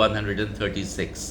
136,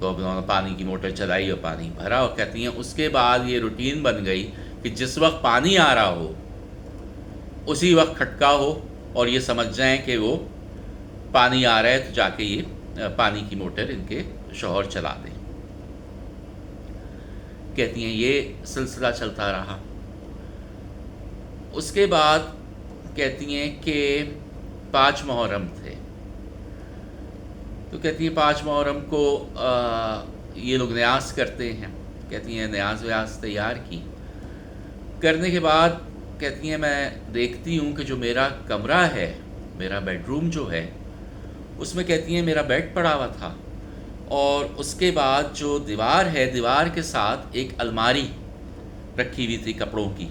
تو اب انہوں نے پانی کی موٹر چلائی اور پانی بھرا، اور کہتی ہیں اس کے بعد یہ روٹین بن گئی کہ جس وقت پانی آ رہا ہو اسی وقت کھٹکا ہو اور یہ سمجھ جائیں کہ وہ پانی آ رہا ہے، تو جا کے یہ پانی کی موٹر ان کے شوہر چلا دیں۔ کہتی ہیں یہ سلسلہ چلتا رہا۔ اس کے بعد کہتی ہیں کہ 5 محرم تھے، تو کہتی ہیں 5 محرم کو یہ لوگ نیاز کرتے ہیں۔ کہتی ہیں نیاز ویاز تیار کی، کرنے کے بعد کہتی ہیں میں دیکھتی ہوں کہ جو میرا کمرہ ہے، میرا بیڈ روم جو ہے، اس میں کہتی ہیں میرا بیڈ پڑا ہوا تھا، اور اس کے بعد جو دیوار ہے، دیوار کے ساتھ ایک الماری رکھی ہوئی تھی کپڑوں کی،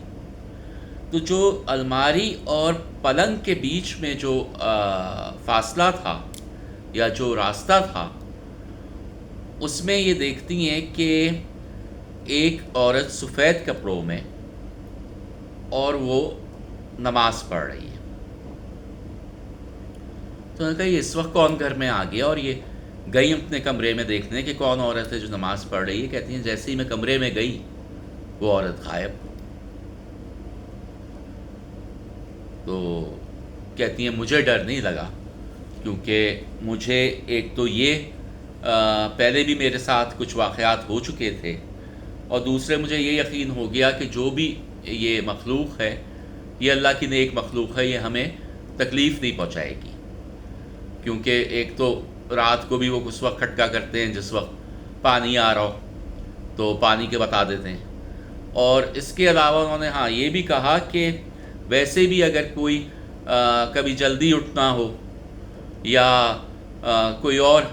تو جو الماری اور پلنگ کے بیچ میں جو فاصلہ تھا یا جو راستہ تھا، اس میں یہ دیکھتی ہیں کہ ایک عورت سفید کپڑوں میں، اور وہ نماز پڑھ رہی ہے۔ تو انہوں نے کہا یہ اس وقت کون گھر میں آ گیا، اور یہ گئی اپنے کمرے میں دیکھنے کہ کون عورت ہے جو نماز پڑھ رہی ہے۔ کہتی ہیں جیسے ہی میں کمرے میں گئی وہ عورت غائب۔ تو کہتی ہیں مجھے ڈر نہیں لگا، کیونکہ مجھے ایک تو یہ پہلے بھی میرے ساتھ کچھ واقعات ہو چکے تھے، اور دوسرے مجھے یہ یقین ہو گیا کہ جو بھی یہ مخلوق ہے یہ اللہ کی نیک مخلوق ہے، یہ ہمیں تکلیف نہیں پہنچائے گی، کیونکہ ایک تو رات کو بھی وہ اس وقت کھٹکا کرتے ہیں جس وقت پانی آ رہا ہو، تو پانی کے بتا دیتے ہیں۔ اور اس کے علاوہ انہوں نے یہ بھی کہا کہ ویسے بھی اگر کوئی کبھی جلدی اٹھنا ہو یا کوئی اور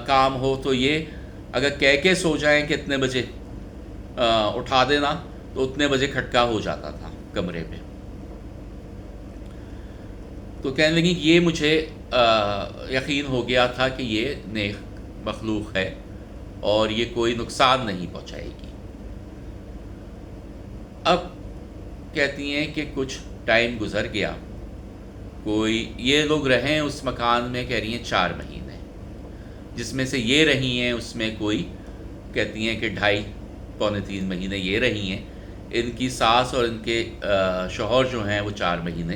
کام ہو، تو یہ اگر کہہ کے سو جائیں کہ اتنے بجے اٹھا دینا، تو اتنے بجے کھٹکا ہو جاتا تھا کمرے میں۔ تو کہنے لگی یہ مجھے یقین ہو گیا تھا کہ یہ نیک مخلوق ہے اور یہ کوئی نقصان نہیں پہنچائے گی۔ اب کہتی ہیں کہ کچھ ٹائم گزر گیا، کوئی یہ لوگ رہیں اس مکان میں، کہہ رہی ہیں 4 مہینے، جس میں سے یہ رہی ہیں اس میں کوئی کہتی ہیں کہ 2.5 پونے 3 مہینے یہ رہی ہیں۔ ان کی ساس اور ان کے شوہر جو ہیں وہ 4 مہینے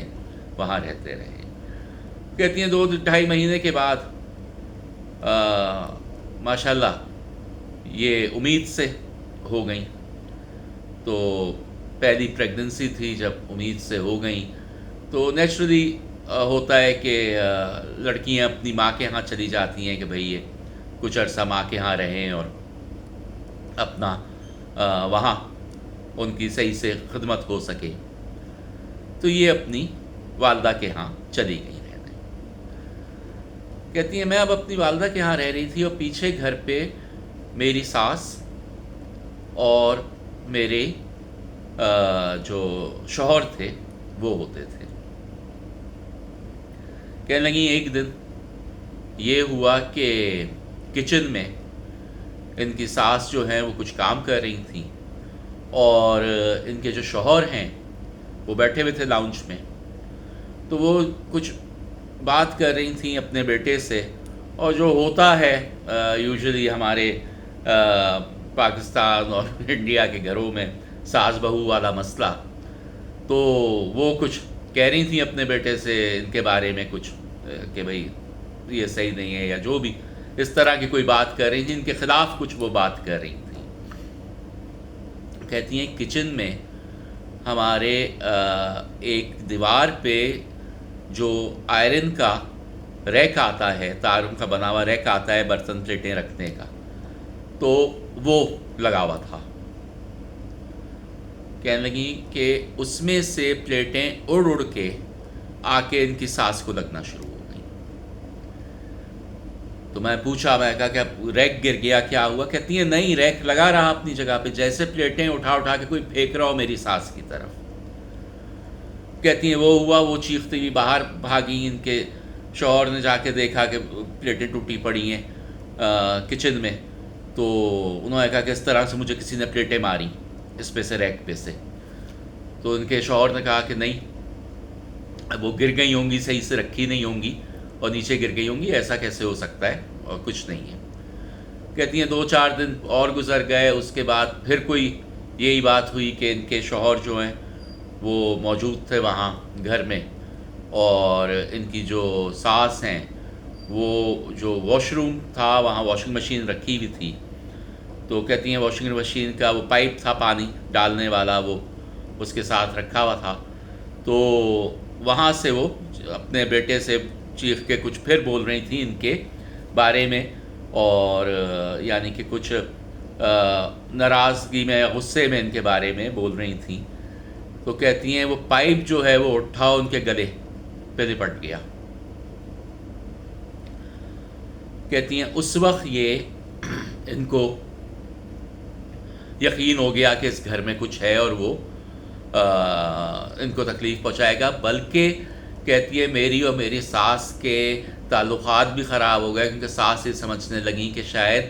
وہاں رہتے رہے۔ کہتی ہیں 2-2.5 مہینے کے بعد ماشاءاللہ یہ امید سے ہو گئیں۔ تو پہلی پریگننسی تھی، جب امید سے ہو گئیں تو نیچرلی ہوتا ہے کہ لڑکیاں اپنی ماں کے ہاں چلی جاتی ہیں کہ بھئی یہ کچھ عرصہ ماں کے ہاں رہیں اور اپنا وہاں ان کی صحیح سے خدمت ہو سکے۔ تو یہ اپنی والدہ کے ہاں چلی گئی رہنے۔ کہتی ہیں میں اب اپنی والدہ کے ہاں رہ رہی تھی، اور پیچھے گھر پہ میری ساس اور میرے جو شوہر تھے وہ ہوتے تھے۔ کہنے لگی ایک دن یہ ہوا کہ کچن میں ان کی ساس جو ہیں وہ کچھ کام کر رہی تھیں، اور ان کے جو شوہر ہیں وہ بیٹھے ہوئے تھے لاؤنج میں، تو وہ کچھ بات کر رہی تھیں اپنے بیٹے سے، اور جو ہوتا ہے یوزلی ہمارے پاکستان اور انڈیا کے گھروں میں ساس بہو والا مسئلہ، تو وہ کچھ کہہ رہی تھیں اپنے بیٹے سے ان کے بارے میں کچھ کہ بھئی یہ صحیح نہیں ہے، یا جو بھی اس طرح کی کوئی بات کر رہی تھیں، ان کے خلاف کچھ وہ بات کر رہی تھیں۔ کہتی ہیں کچن میں ہمارے ایک دیوار پہ جو آئرن کا ریک آتا ہے، تاروں کا بنا ہوا ریک آتا ہے برتن پلیٹیں رکھنے کا، تو وہ لگا ہوا تھا۔ کہنے لگی کہ اس میں سے پلیٹیں اڑ اڑ کے آ کے ان کی ساس کو لگنا شروع ہو گئی۔ تو میں پوچھا، میں کہا کہ ریک گر گیا، کیا ہوا؟ کہتی ہیں نہیں، ریک لگا رہا اپنی جگہ پہ، جیسے پلیٹیں اٹھا اٹھا کے کوئی پھینک رہا ہو میری ساس کی طرف۔ کہتی ہیں وہ ہوا، وہ چیختی ہوئی باہر بھاگی، ان کے شوہر نے جا کے دیکھا کہ پلیٹیں ٹوٹی پڑی ہیں کچن میں، تو انہوں نے کہا کہ اس طرح سے مجھے کسی نے پلیٹیں ماری اس پہ سے، ریک پہ سے۔ تو ان کے شوہر نے کہا کہ نہیں، وہ گر گئی ہوں گی، صحیح سے رکھی نہیں ہوں گی اور نیچے گر گئی ہوں گی، ایسا کیسے ہو سکتا ہے، اور کچھ نہیں ہے۔ کہتی ہیں 2-4 دن اور گزر گئے، اس کے بعد پھر کوئی یہی بات ہوئی کہ ان کے شوہر جو ہیں وہ موجود تھے وہاں گھر میں، اور ان کی جو ساس ہیں وہ جو واش روم تھا وہاں واشنگ مشین رکھی ہوئی تھی، تو کہتی ہیں واشنگ مشین کا وہ پائپ تھا پانی ڈالنے والا، وہ اس کے ساتھ رکھا ہوا تھا، تو وہاں سے وہ اپنے بیٹے سے چیخ کے کچھ پھر بول رہی تھیں ان کے بارے میں، اور یعنی کہ کچھ ناراضگی میں یا غصے میں ان کے بارے میں بول رہی تھیں، تو کہتی ہیں وہ پائپ جو ہے وہ اٹھا ان کے گلے پہ لپٹ گیا۔ کہتی ہیں اس وقت یہ ان کو یقین ہو گیا کہ اس گھر میں کچھ ہے اور وہ ان کو تکلیف پہنچائے گا، بلکہ کہتی ہے میری اور میری ساس کے تعلقات بھی خراب ہو گئے، کیونکہ ساس یہ سمجھنے لگیں کہ شاید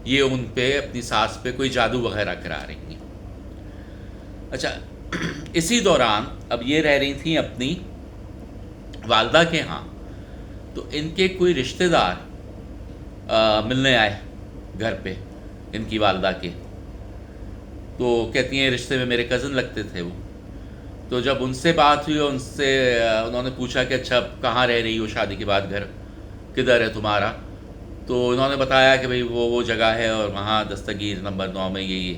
یہ ان پہ اپنی ساس پہ کوئی جادو وغیرہ کرا رہی ہیں۔ اچھا، اسی دوران اب یہ رہ رہی تھیں اپنی والدہ کے ہاں، تو ان کے کوئی رشتہ دار ملنے آئے گھر پہ ان کی والدہ کے، تو کہتی ہیں رشتے میں میرے کزن لگتے تھے وہ، تو جب ان سے بات ہوئی اور انہوں نے پوچھا کہ اچھا کہاں رہ رہی ہو شادی کے بعد، گھر کدھر ہے تمہارا، تو انہوں نے بتایا کہ بھئی وہ جگہ ہے اور وہاں دستگیر نمبر 9 میں یہ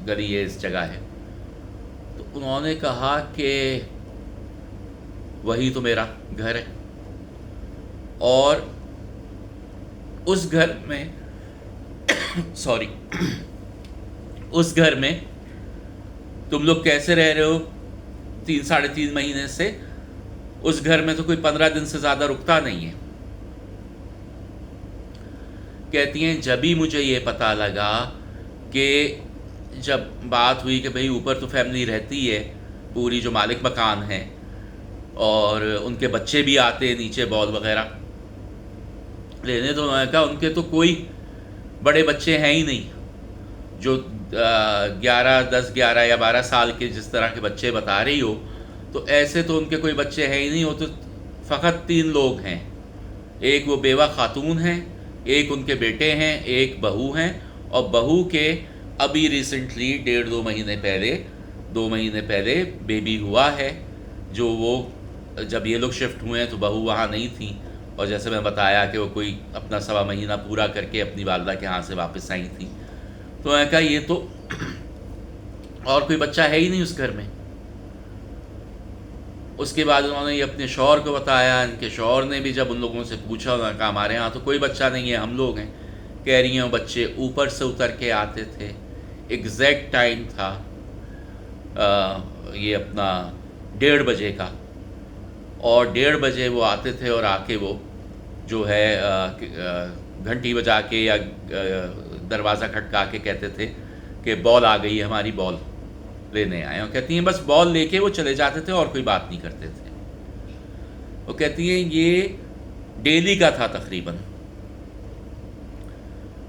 گلی ہے، اس جگہ ہے، تو انہوں نے کہا کہ وہی تو میرا گھر ہے، اور اس گھر میں سوری اس گھر میں تم لوگ کیسے رہ رہے ہو 3-3.5 مہینے سے، اس گھر میں تو کوئی 15 دن سے زیادہ رکتا نہیں ہے۔ کہتی ہیں جب ہی مجھے یہ پتہ لگا کہ جب بات ہوئی کہ بھئی اوپر تو فیملی رہتی ہے پوری جو مالک مکان ہے، اور ان کے بچے بھی آتے ہیں نیچے بال وغیرہ لینے، تو انہوں نے کہا ان کے تو کوئی بڑے بچے ہیں ہی نہیں، جو 10 11 یا 12 سال کے جس طرح کے بچے بتا رہی ہو، تو ایسے تو ان کے کوئی بچے ہیں ہی نہیں، ہو تو فقط 3 لوگ ہیں، ایک وہ بیوہ خاتون ہیں، ایک ان کے بیٹے ہیں، ایک بہو ہیں، اور بہو کے ابھی ریسنٹلی 1.5-2 مہینے پہلے 2 مہینے پہلے بیبی ہوا ہے، جو وہ جب یہ لوگ شفٹ ہوئے ہیں تو بہو وہاں نہیں تھیں، اور جیسے میں بتایا کہ وہ کوئی اپنا 1.25 مہینہ پورا کر کے اپنی والدہ کے ہاں سے واپس آئی تھیں، تو میں نے کہا یہ تو اور کوئی بچہ ہے ہی نہیں اس گھر میں۔ اس کے بعد انہوں نے یہ اپنے شوہر کو بتایا، ان کے شوہر نے بھی جب ان لوگوں سے پوچھا، انہوں نے کہا ہمارے ہاں تو کوئی بچہ نہیں ہے، ہم لوگ ہیں۔ کہہ رہی ہیں بچے اوپر سے اتر کے آتے تھے، ایگزیکٹ ٹائم تھا یہ اپنا 1:30 بجے کا، اور 1:30 بجے وہ آتے تھے، اور آ کے وہ جو ہے گھنٹی بجا کے یا دروازہ کھٹکا کے کہتے تھے کہ بال آ گئی ہے، ہماری بال لینے آئے، اور کہتی ہیں بس بال لے کے وہ چلے جاتے تھے اور کوئی بات نہیں کرتے تھے۔ وہ کہتی ہیں یہ ڈیلی کا تھا تقریباً،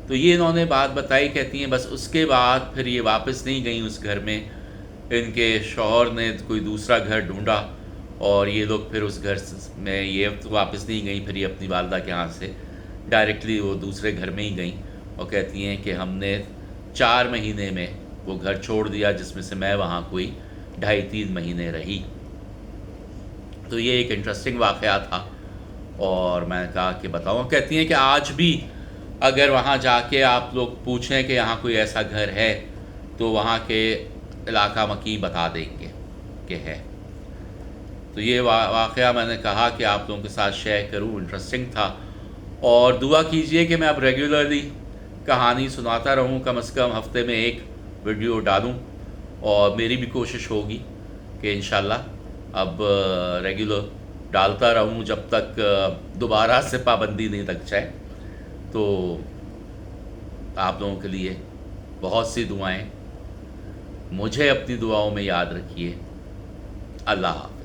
تو یہ انہوں نے بات بتائی، کہتی ہیں بس اس کے بعد پھر یہ واپس نہیں گئیں اس گھر میں، ان کے شوہر نے کوئی دوسرا گھر ڈھونڈا، اور یہ لوگ پھر اس گھر میں یہ واپس نہیں گئیں، پھر یہ اپنی والدہ کے ہاں سے ڈائریکٹلی وہ دوسرے گھر میں ہی گئیں، اور کہتی ہیں کہ ہم نے 4 مہینے میں وہ گھر چھوڑ دیا، جس میں سے میں وہاں کوئی 2.5-3 مہینے رہی۔ تو یہ ایک انٹرسٹنگ واقعہ تھا، اور میں نے کہا کہ بتاؤں۔ کہتی ہیں کہ آج بھی اگر وہاں جا کے آپ لوگ پوچھیں کہ یہاں کوئی ایسا گھر ہے، تو وہاں کے علاقہ مکی بتا دیں گے کہ ہے۔ تو یہ واقعہ میں نے کہا کہ آپ لوگوں کے ساتھ شیئر کروں، انٹرسٹنگ تھا، اور دعا کیجئے کہ میں اب ریگولرلی کہانی سناتا رہوں، کم از کم ہفتے میں 1 ویڈیو ڈالوں، اور میری بھی کوشش ہوگی کہ انشاءاللہ اب ریگولر ڈالتا رہوں جب تک دوبارہ سے پابندی نہیں لگ جائے۔ تو آپ لوگوں کے لیے بہت سی دعائیں، مجھے اپنی دعاؤں میں یاد رکھیے۔ اللہ حافظ۔